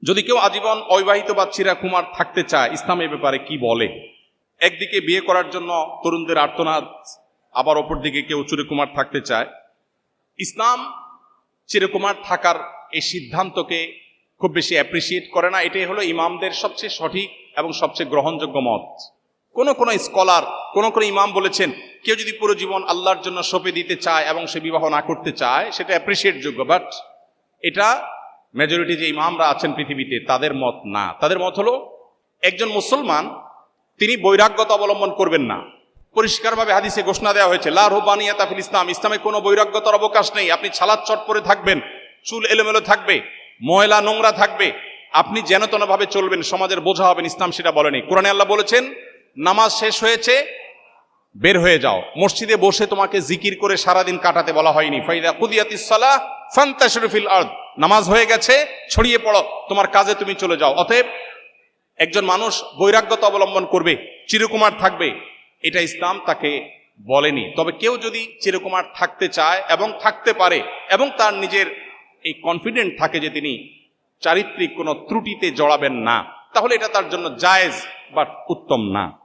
যদি কেউ আজীবন অবিবাহিত বা চিরাকুমার থাকতে চায়, ইসলাম এ ব্যাপারে কি বলে? একদিকে বিয়ে করার জন্য তরুণদের আর্তনাদ, আবার অপরদিকে কেউ চিরকুমার থাকতে চায়। ইসলাম চিরকুমার থাকার এই সিদ্ধান্তকে খুব বেশি অ্যাপ্রিসিয়েট করে না। এটাই হলো ইমামদের সবচেয়ে সঠিক এবং সবচেয়ে গ্রহণযোগ্য মত। কোন স্কলার, কোন ইমাম বলেছেন কেউ যদি পুরো জীবন আল্লাহর জন্য সঁপে দিতে চায় এবং সে বিবাহ না করতে চায়, সেটা অ্যাপ্রিসিয়েট যোগ্য। বাট এটা মেজরিটি যে ইমামরা আছেন পৃথিবীতে তাদের মত না। তাদের মত হলো একজন মুসলমান তিনি বৈরাগ্যতা অবলম্বন করবেন না। পরিষ্কারভাবে হাদিসে ঘোষণা দেওয়া হয়েছে, লা রুহবানিয়াতা ফিল ইসলাম, ইসলামে কোনো বৈরাগ্যতার অবকাশ নেই। আপনি ছালাত চট পরে থাকবেন, চুল এলোমেলো থাকবে, ময়লা নোংরা থাকবে, আপনি যেন তেন ভাবে চলবেন, সমাজের বোঝা হবেন, ইসলাম সেটা বলেনি। কোরআনে আল্লাহ বলেছেন নামাজ শেষ হয়েছে বের হয়ে যাও, মসজিদে বসে তোমাকে জিকির করে সারাদিন কাটাতে বলা হয়নি। ফাইদা কুদিয়াতিস সালাহ ফান্তাশিরু ফিল আরদ, নামাজ হয়ে গেছে ছড়িয়ে পড়ো, তোমার কাজে তুমি চলে যাও। অতএব একজন মানুষ বৈরাগ্যতা অবলম্বন করবে, চিরকুমার থাকবে, এটা ইসলাম তাকে বলেনি। তবে কেউ যদি চিরকুমার থাকতে চায় এবং থাকতে পারে এবং তার নিজের এই কনফিডেন্ট থাকে যে তিনি চারিত্রিক কোনো ত্রুটিতে জড়াবেন না, তাহলে এটা তার জন্য জায়েজ বাট উত্তম না।